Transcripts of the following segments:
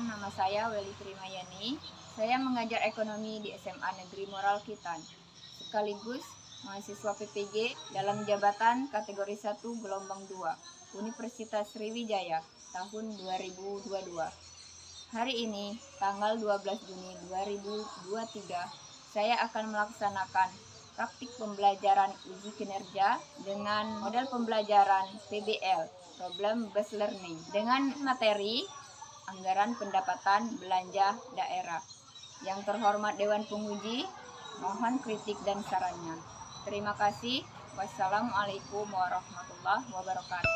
Perkenalkan, nama saya Weli Trimayani. Saya mengajar ekonomi di SMA Negeri Moral Kitan, sekaligus mahasiswa PPG dalam jabatan kategori 1 gelombang 2 Universitas Sriwijaya tahun 2022. Hari ini, tanggal 12 Juni 2023, saya akan melaksanakan praktik pembelajaran uji kinerja dengan model pembelajaran PBL, Problem Based Learning, dengan materi anggaran pendapatan belanja daerah. Yang terhormat Dewan Penguji, mohon kritik dan sarannya. Terima kasih. Wassalamualaikum warahmatullahi wabarakatuh.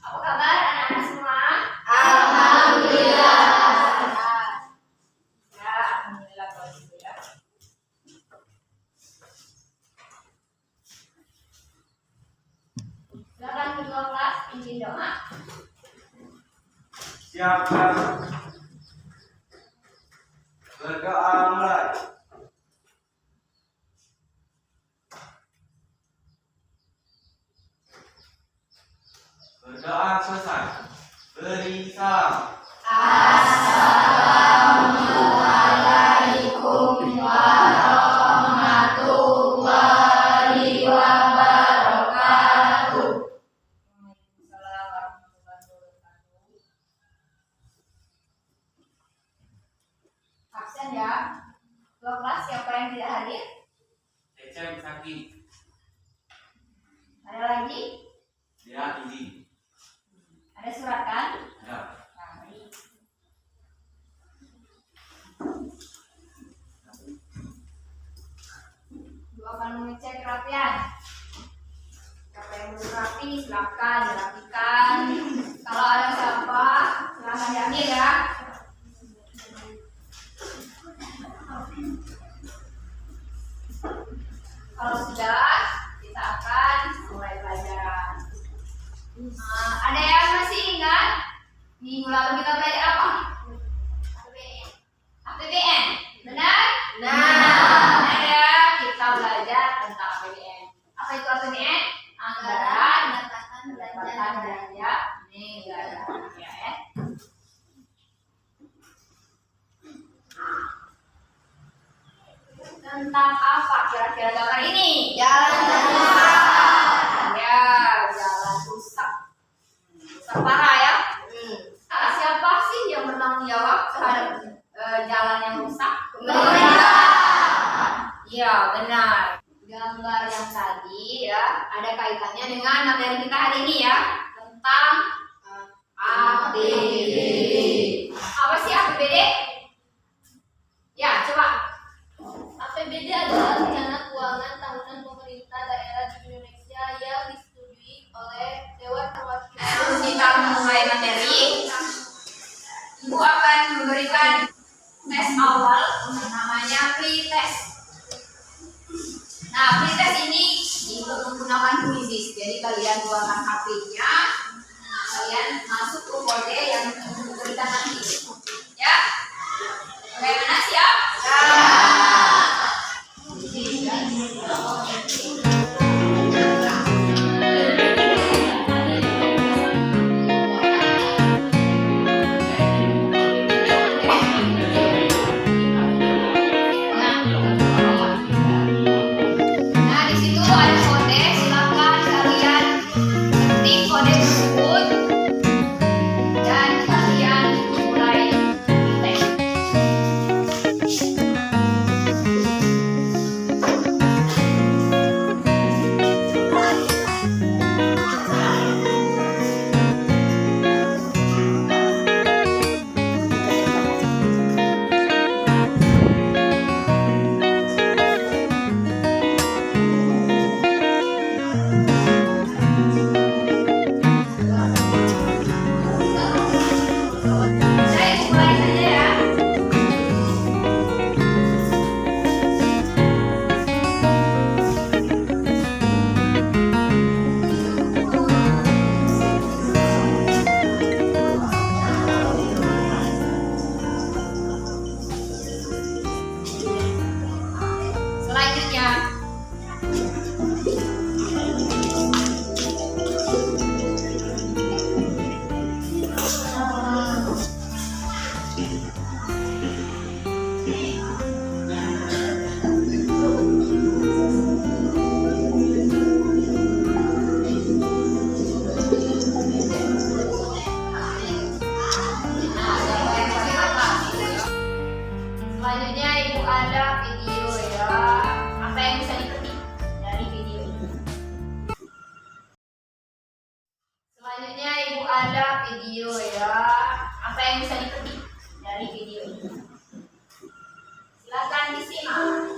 Apa kabar anak-anak semua? Alhamdulillah. Ya, alhamdulillah kalau gitu ya. Silakan kedua kelas pimpin doa. Siapkan. Berdoa mulai. Berdoa selesai. Beri salam. Assalamualaikum warahmatullahi wabarakatuh. Waalaikumsalam warahmatullahi wabarakatuh. Absen ya. Dua kelas siapa yang tidak hadir? Ecem sakit. Ada lagi? Ya, ini. Ada surat kan? Ya. Nah, baik. Dua akan mengecek kerapian. Siapa yang belum rapi, silakan dirapikan. Kalau ada sampah, silakan diambil ya. Kalau sudah, kita akan mulai pelajaran. Ada yang masih ingat minggu lalu kita belajar apa? APBN. Benar? Benar ya, kita belajar tentang APBN. Apa itu APBN? Anggaran pendapatan belanja negara. Ya. Tentang apa kira-kira gambar ini? Jalan rusak. Ya, jalan rusak. Rusak parah ya. Nah, siapa sih yang bertanggung jawab terhadap jalan yang rusak? Iya, benar. Gambar yang tadi ya ada kaitannya dengan materi kita hari ini ya, tentang APBD. Apa sih APBD? Ya, coba. APBD adalah rencana keuangan tahunan pemerintah daerah di Indonesia yang disetujui oleh Dewan Perwakilan. Sebelum kita mulai materi, Ibu akan memberikan tes awal namanya pre-test. Nah, pre-test ini menggunakan kuisis. Jadi kalian keluarkan HP-nya, kalian masuk ke kode yang diberikan nanti. Ya, bagaimana siap? Ya. mulai saja ya. Selanjutnya, selanjutnya Ibu ada video ya. Apa yang bisa dipetik dari video ini? Selanjutnya Ibu ada video ya. Apa yang bisa dipetik dari video ini? Silakan disimak.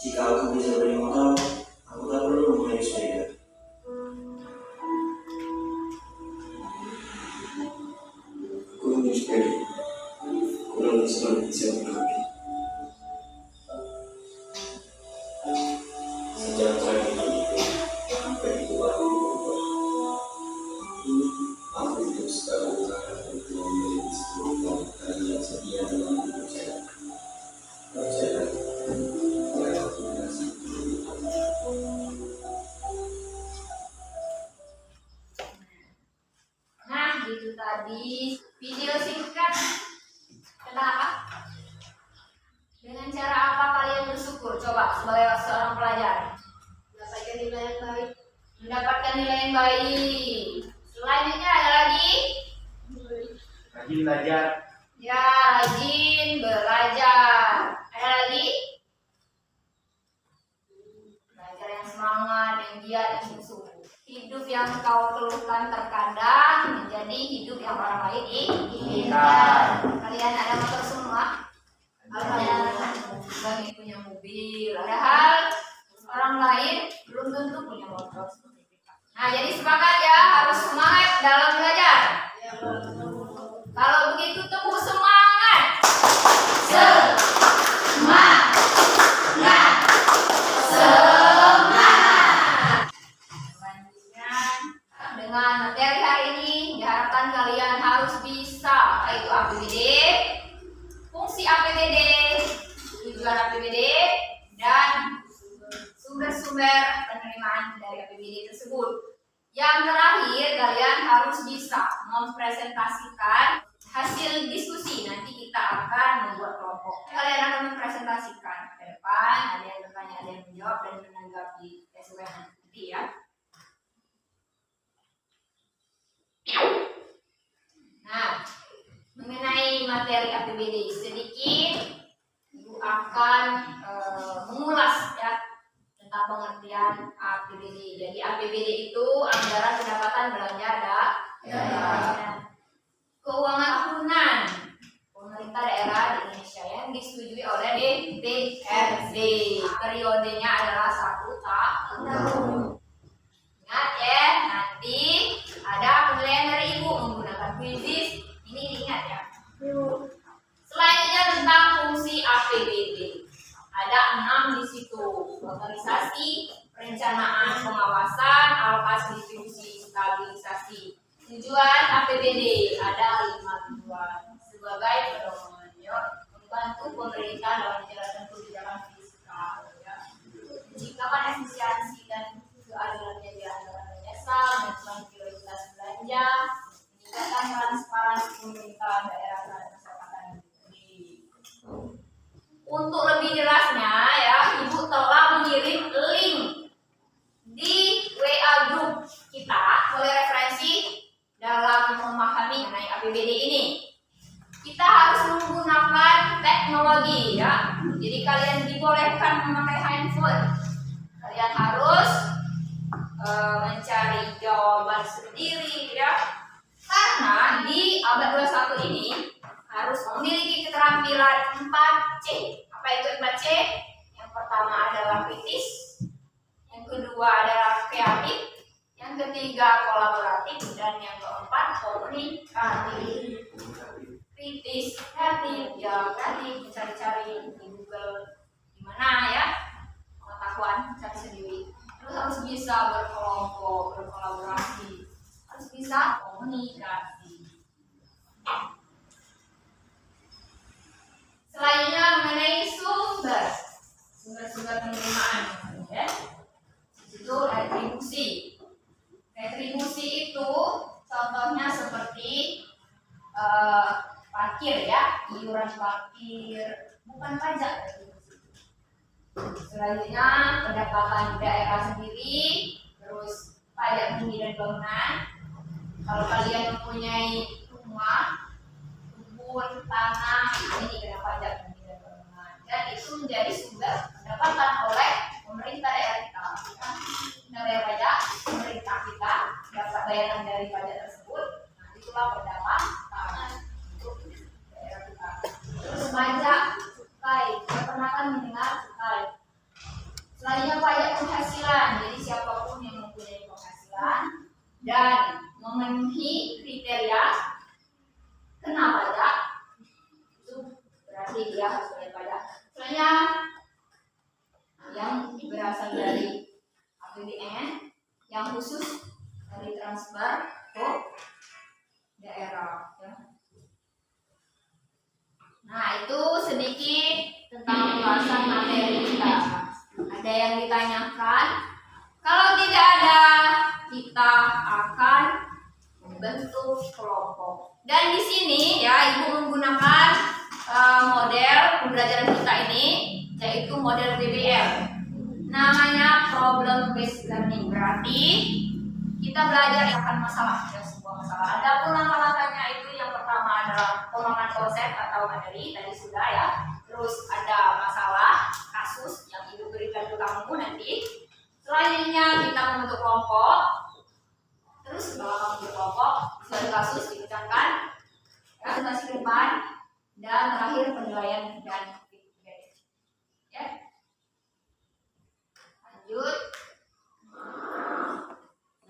Jika aku bisa beli motor, aku tak perlu memilih sepeda. Aku memilih sepeda. Kurang selalu bisa mengerti. Sejak saya begitu aku berubah. Aku hidup sekarang untuk memilih sebuah hari yang setia dalam hidup saya. Percaya. Nah, itu tadi video singkat tentang apa? Dengan cara apa kalian bersyukur? Coba sebagai seorang pelajar. Mendapatkan nilai yang baik. Mendapatkan nilai yang baik. Selanjutnya ada lagi? Rajin belajar. Ya, rajin belajar. Ada lagi? Belajar yang semangat, yang giat, yang sungguh-sungguh. Hidup yang kau keluhkan terkadang menjadi hidup yang orang lain inginkan. Kalian ada motor semua? Bagi punya mobil. Padahal orang lain belum tentu punya motor seperti kita. Nah, jadi sepakat ya, harus semangat dalam belajar. Kalau begitu tepuk semangat. Semangat. Selanjutnya, dengan materi hari ini diharapkan kalian harus bisa, yaitu APBD, fungsi APBD, tujuan APBD, dan sumber-sumber penerimaan dari APBD tersebut. Yang terakhir, kalian harus bisa mempresentasikan hasil diskusi. Nanti kita akan membuat kelompok. Kalian akan mempresentasikan ke depan, ada yang bertanya, ada yang menjawab, dan menanggapi sesuai nanti ya. Nah, mengenai materi APBD sedikit, Ibu akan mengulas ya tentang pengertian APBD. Jadi APBD itu anggaran pendapatan belanja daerah. Keuangan tahunan pemerintah daerah di Indonesia yang disetujui oleh DPRD. Periodenya adalah 1 tahun. Ingat ya, nanti ada penilaian dari Ibu menggunakan quizzes. Ini diingat ya. Selanjutnya tentang fungsi APBD. Ada 6 di situ: organisasi, perencanaan, pengawasan, alokasi, distribusi, stabilisasi. Tujuan APBD ada 5 tujuan sebagai pedoman ya, membantu pemerintah dalam menjalankan kebijakan fiskal ya, menciptakan efisiensi dan keadilannya di anggaran dasar, menentukan prioritas belanja, meningkatkan transparansi pemerintah daerah dan kesepakatan negeri. Untuk lebih jelasnya ya, Ibu telah mengirim link di WA group kita sebagai referensi dalam memahami mengenai APBD ini. Kita harus menggunakan teknologi ya. berdiri ya. Karena di abad 21 ini harus memiliki keterampilan 4C. Apa itu 4C? Yang pertama adalah kritis, yang kedua adalah kreatif, yang ketiga kolaboratif, dan yang keempat komunikatif. Kritis, kreatif, ya kreatif mencari-cari di Google gimana ya pengetahuan cari sendiri. Terus harus bisa berkelompok, berkolaborasi, harus bisa komunikasi. Selanjutnya mengenai sumber penerimaan, ya. Itu retribusi. Retribusi itu contohnya seperti parkir ya, iuran parkir, bukan pajak. Selanjutnya pendapatan daerah sendiri, terus pajak bumi dan bangunan. Kalau kalian mempunyai rumah, kebun, tanah, ini kena pajak bumi dan bangunan. Dan itu menjadi sumber pendapatan oleh pemerintah daerah kita. Kita bayar pajak, pemerintah kita dapat bayaran dari pajak tersebut. Nah, itulah pendapatan untuk daerah kita. Terus pajak cukai, saya pernah kan mendengar cukai. Selanjutnya pajak penghasilan. Jadi siapapun yang mempunyai penghasilan dan memenuhi kriteria kena pajak, itu berarti dia harus bayar pajak. Selanjutnya yang berasal dari APBN, yang khusus dari transfer ke daerah. Ya. Nah, itu sedikit tentang pembahasan materi kita. Ada yang ditanyakan? Kalau tidak ada, kita akan membentuk kelompok. Dan di sini ya, Ibu menggunakan model pembelajaran kita ini, yaitu model PBL. Namanya problem based learning. Berarti kita belajar akan masalah, ya, sebuah masalah. Adapun langkah-langkahnya itu yang pertama adalah pemahaman konsep atau materi, tadi sudah ya. Terus ada masalah, kasus yang Ibu berikan ke kamu nanti. Selanjutnya kita membentuk kelompok. Terus setelah kamu berkelompok, suatu kasus dipecahkan, presentasi ke depan, dan terakhir penilaian dan feedback. Ya. Lanjut.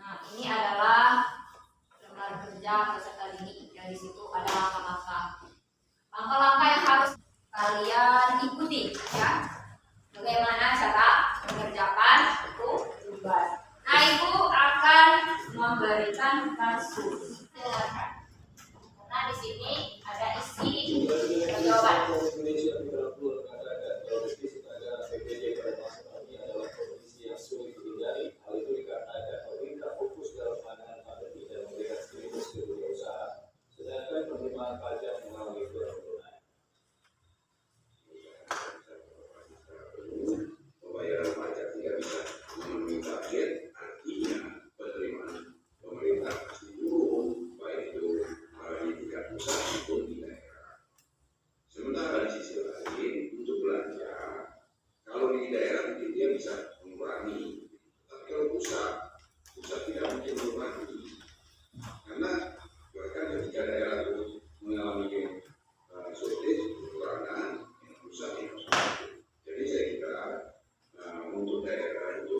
Nah, ini adalah lembar kerja peserta didik. Dari situ ada langkah-langkah. Langkah-langkah yang harus kalian ikuti, ya. Bagaimana cara mengerjakan itu tugas. Nah, Ibu akan memberikan kasus. Nah, di sini ada isi jawaban. Pembayaran pajak tidak bisa memenuhi target, artinya penerimaan pemerintah pasti turun, baik itu di tingkat pusat maupun di daerah. Sementara di sisi lain, untuk belanja, kalau di daerah mungkin dia bisa mengurangi, tapi kalau pusat tidak mungkin mengurangi, karena bahkan ketika daerah itu mengalami shortage, kekurangan, pusat yang harus mengurangi. Jadi saya kira untuk daerah itu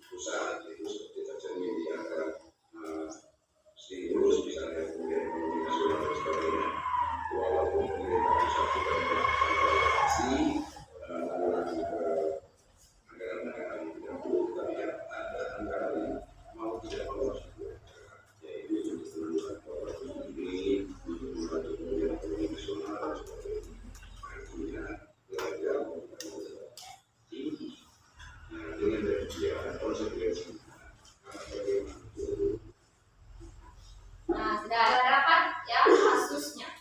pusat itu seperti tercermin di antara stimulus misalnya kemudian ekonomi nasional dan sebagainya. Walaupun pemerintah pusat sudah melakukan relokasi mengurangi anggaran-anggaran yang tidak perlu, tapi ada anggaran yang mau tidak mau harus dikurangkan, yaitu untuk penanggulangan korupsi ini, untuk membantu pemulihan ekonomi nasional dan sebagainya. Artinya belanja tinggi. Nah, dengan demikian konsekuensinya bagaimana itu. Nah, sudah dapat ya kasusnya.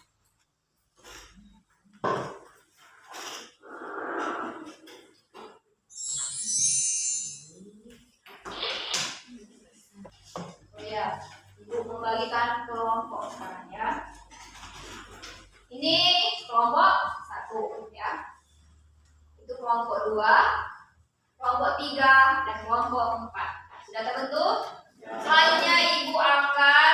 Oh ya, Ibu membagikan kelompok sekarang ya. Ini kelompok 1 ya. Itu kelompok 2, kelompok 3, dan kelompok 4. Sudah terbentuk? Selanjutnya Ibu akan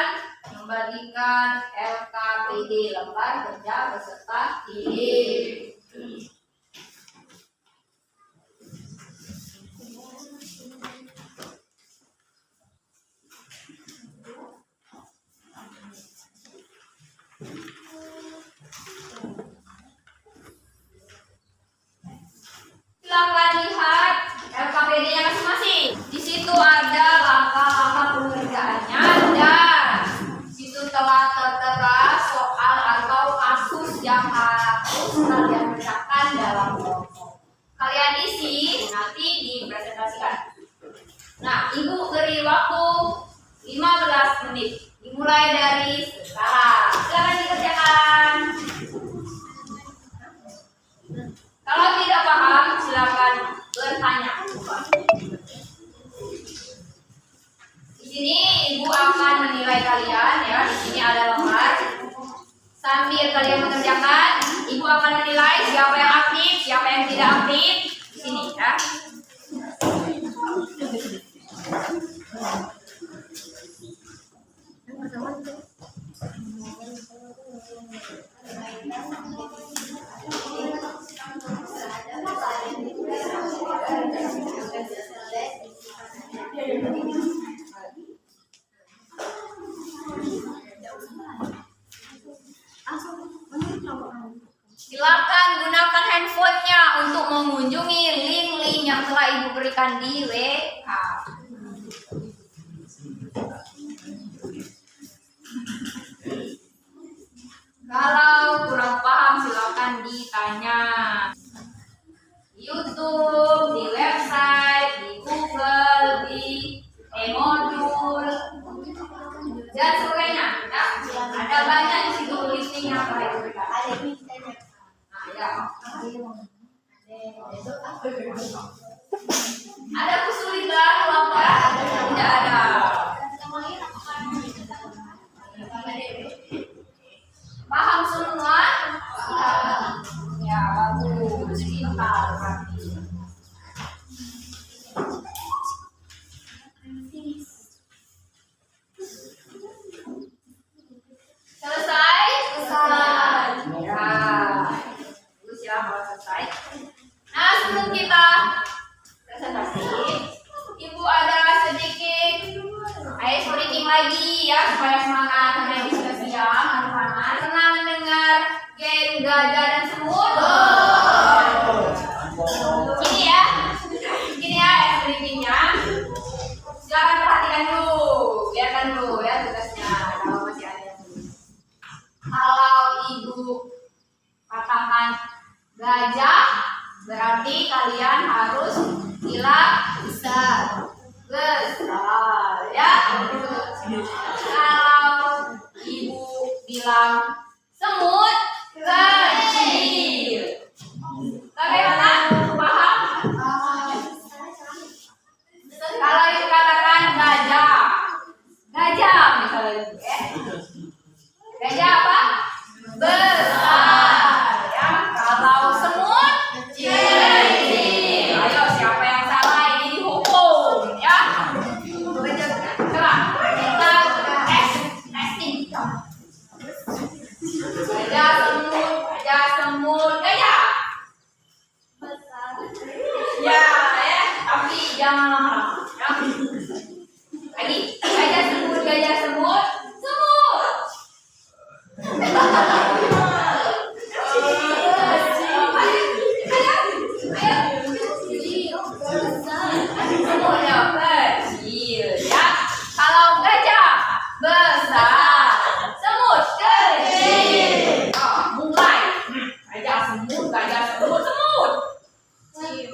membagikan LKPD lembar kerja peserta didik. Silakan lihat LKPD-nya masing-masing. Di situ ada langkah-langkah pengerjaannya dan di situ telah tertera soal atau kasus yang harus kalian kerjakan dalam kelompok. Kalian isi nanti dipresentasikan. Nah, Ibu beri waktu 15 menit. Dimulai dari sekarang. Silakan dikerjakan. Kalau tidak paham, silakan bertanya. Di sini Ibu akan menilai kalian ya. Di sini ada lembar. Sambil kalian mengerjakan, Ibu akan menilai siapa yang aktif, siapa yang tidak aktif. Di sini ya. Silakan gunakan handphonenya untuk mengunjungi link-link yang telah Ibu berikan di WA. Kalau kurang paham silakan ditanya. Di YouTube, di website, di Google, di e-modul dan sebagainya. Ya. Ada banyak di situ link-link yang telah Ibu berikan. Ada kesulitan apa? Tidak ada. Paham semua? Ya, bagus. Pintar berarti. Selesai? Selesai. Ya. Terus ya kalau selesai. Nah, sebelum kita presentasi, Ibu ada sedikit ice breaking lagi ya supaya semangat sampai diskusi siang, anak-anak. Pernah mendengar game gajah dan semut? Ini ya ice breakingnya. Silakan perhatikan dulu, biarkan dulu ya tugasnya kalau masih ada yang belum. Kalau Ibu katakan gajah, berarti kalian harus bilang besar ya. Kalau Ibu bilang semut, kecil. Bagaimana? Paham? Kalau Ibu katakan gajah misalnya ya. Gajah apa? Besar ya. Kalau semut kecil. Ayo siapa yang salah ini dihukum ya. Coba kita testing. Gajah semut. Ya, tapi jangan lama ya. Lagi gajah semut. Semutnya kecil ya. Kalau gajah besar, semut kecil. Mulai. Gajah semut. Kecil.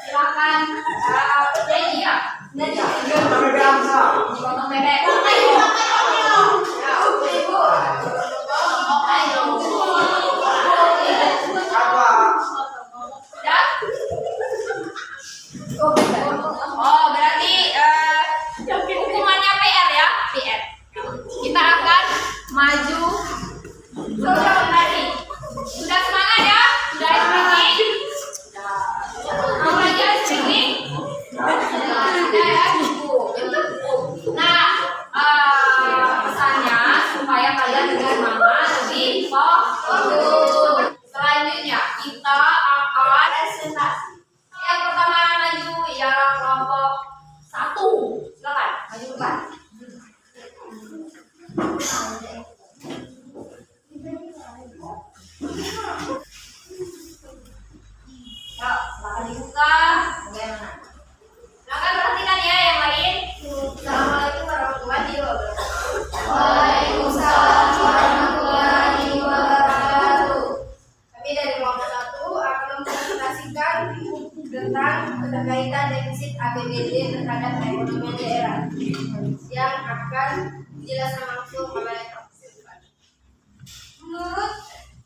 Silakan Jadi ya. Pakai bangsa. Potong bebek. Ayo. Ya, Ibu. Ayo. Apa? Ya. Oh, berarti hukumannya PR ya, PR. Kita akan maju lagi. Sudah semangat ya? Sudah speaking? Mau lagi speaking? Ya, cukup. Nah, pesannya supaya kalian dengan mama lebih fokus. Selanjutnya kita akan presentasi. Yang pertama maju ialah kelompok 1. Silakan maju depan. Ya, silakan dibuka. Bagaimana? Silakan perhatikan ya yang lain. Assalamualaikum warahmatullahi wabarakatuh. Waalaikumsalam warahmatullahi wabarakatuh. Kami dari kelompok 1 akan mempresentasikan tentang keterkaitan defisit APBD terhadap perekonomian daerah yang akan dijelaskan langsung oleh Profesor. Menurut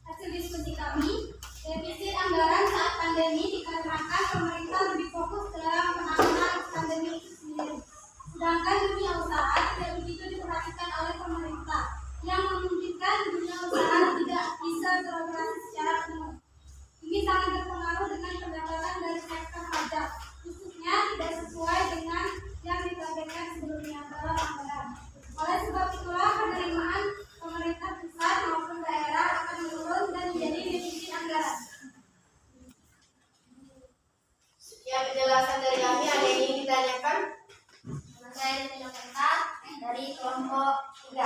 hasil diskusi kami, defisit anggaran saat pandemi dikarenakan pemerintah lebih fokus dalam penanganan pandemi itu sendiri. Sedangkan dunia usaha tidak begitu diperhatikan oleh pemerintah, yang memungkinkan dunia usaha tidak bisa beroperasi secara penuh. Ini sangat berpengaruh dengan pendapatan dari sektor pajak, khususnya tidak sesuai dengan yang ditargetkan sebelumnya dalam anggaran. Oleh sebab itulah penerimaan pemerintah pusat maupun daerah akan menurun dan menjadi defisit anggaran. Sekian penjelasan dari kami. Ada yang ingin ditanyakan? Saya Yogyakarta dari kelompok 3.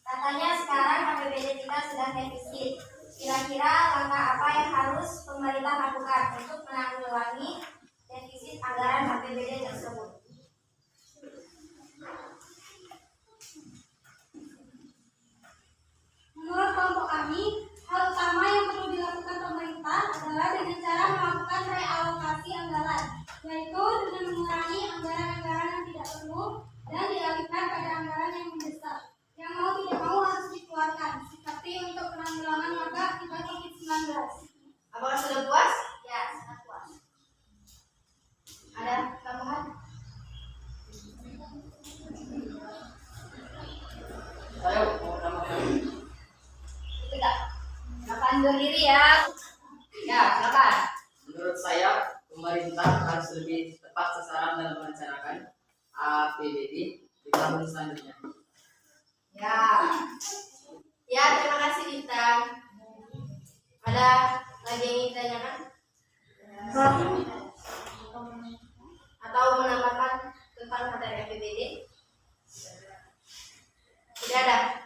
Katanya sekarang APBD kita sedang defisit. Kira-kira langkah apa yang harus pemerintah lakukan untuk menanggulangi defisit anggaran APBD tersebut? Menurut kelompok kami, hal utama yang perlu dilakukan pemerintah adalah dengan cara melakukan realokasi anggaran, yaitu dengan mengurangi anggaran-anggaran yang tidak perlu dan dialihkan pada anggaran yang membesar, yang mau tidak mau harus dikeluarkan, seperti untuk penanggulangan wabah akibat COVID-19. Apakah sudah puas? Ya, sangat puas. Ada tambahan? Ayo, mau tambahkan. Tidak. Silakan berdiri ya. Ya, silakan. Menurut saya, pemerintah harus lebih tepat sasaran dalam merencanakan APBD di tahun selanjutnya. Ya. Ya, terima kasih Bintang. Ada lagi yang ingin ditanyakan? Atau menambahkan tentang materi APBD? Tidak ada.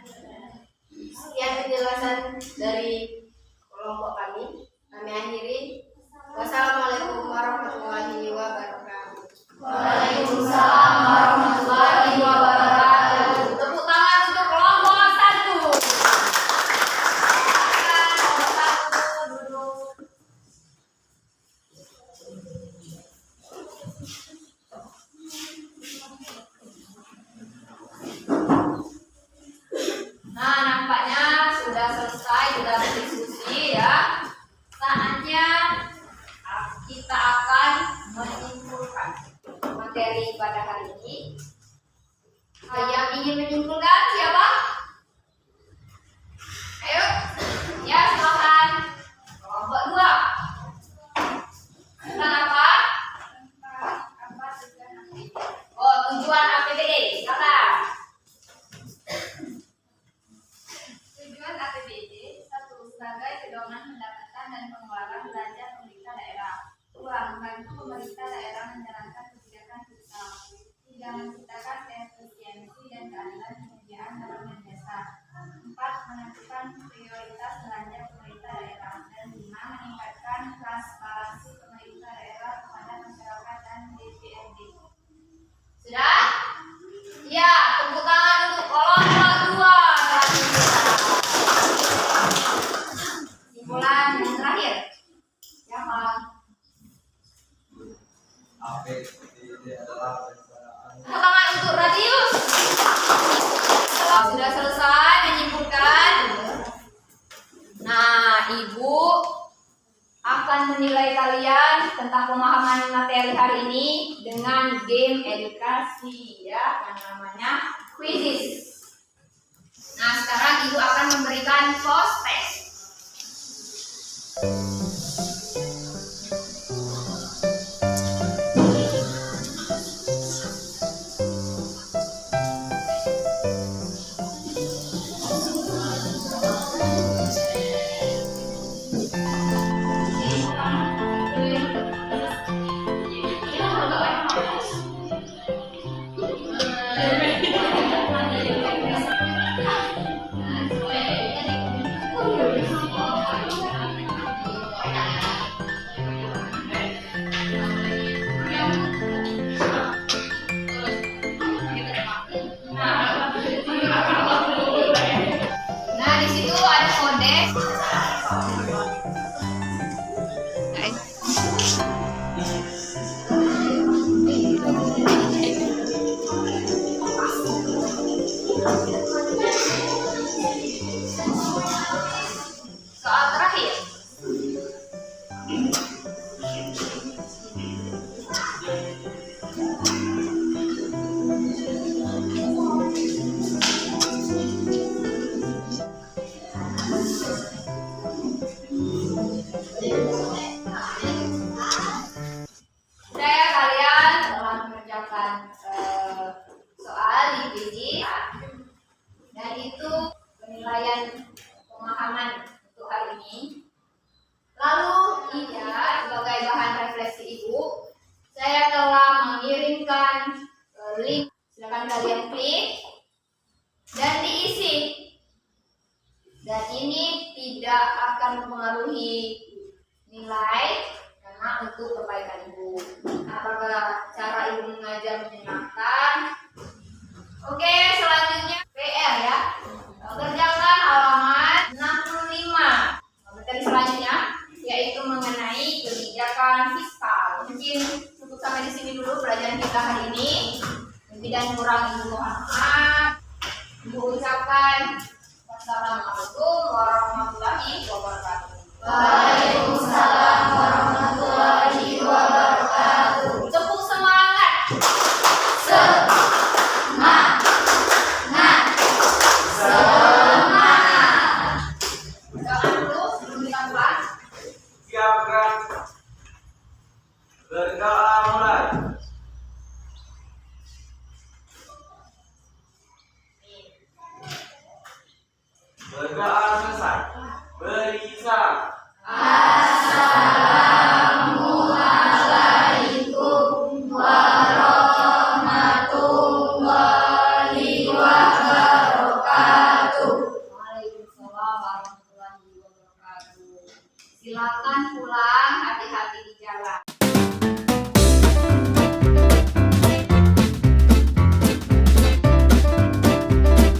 Sekian penjelasan dari kelompok kami. Kami akhiri. Wassalamualaikum warahmatullahi wabarakatuh. Waalaikumsalam warahmatullahi wabarakatuh. Tepuk tangan untuk kelompok 1. Kelompok 1 duduk. Nah, nampaknya sudah selesai, sudah berdiskusi ya. Saatnya kita akan menyimpulkan materi pada hari ini. Yang ingin menyimpulkan siapa? Ayo, ya silakan. Kelompok 2. Tentang apa? Oh, tujuan APBD. Silakan. Tujuan APBD 1. Sebagai pedoman pendapatan dan pengeluaran belanja pemerintah daerah. 2. Membantu pemerintah daerah menjalankan kebijakan fiskal. 3. Menciptakan efisiensi dan keadilan penyediaan barang dan jasa. 4. Menentukan prioritas belanja pemerintah daerah. Dan 5. Meningkatkan transparansi pemerintah daerah kepada masyarakat dan DPRD. Sudah? Ya, tepuk tangan untuk kelompok 2. Simpulan APBD adalah perencanaan. Tepuk tangan untuk Radius. Setelah sudah selesai menyimpulkan, nah Ibu akan menilai kalian tentang pemahaman materi hari ini dengan game edukasi ya, yang namanya quizzes. Nah sekarang Ibu akan memberikan post test. Nah, di situ ada kode. Soal terakhir. Saya kalian telah mengerjakan soal di quiz dan itu penilaian pemahaman untuk hari ini. Lalu sebagai bahan refleksi Ibu, saya telah mengirimkan link. Silakan kalian klik dan diisi. Dan ini tidak akan mempengaruhi nilai karena untuk kebaikan Ibu. Apakah cara Ibu mengajar menyenangkan? Oke, selanjutnya PR ya. Kerjakan halaman 65. Materi selanjutnya yaitu mengenai kebijakan fiskal. Mungkin cukup sampai di sini dulu pelajaran kita hari ini. Lebih dan kurang Ibu mohon maaf. Ibu ucapkan wassalamualaikum warahmatullahi wabarakatuh. Waalaikumsalam warahmatullahi wabarakatuh. Tepuk semangat. Semangat. Semangat. Jangan dulu sebelum kita mulai. Siap gerak. Berdoa mulai. Berdoa selesai. Beri salam. Assalamualaikum warahmatullahi wabarakatuh. Waalaikumsalam warahmatullahi wabarakatuh. Silakan pulang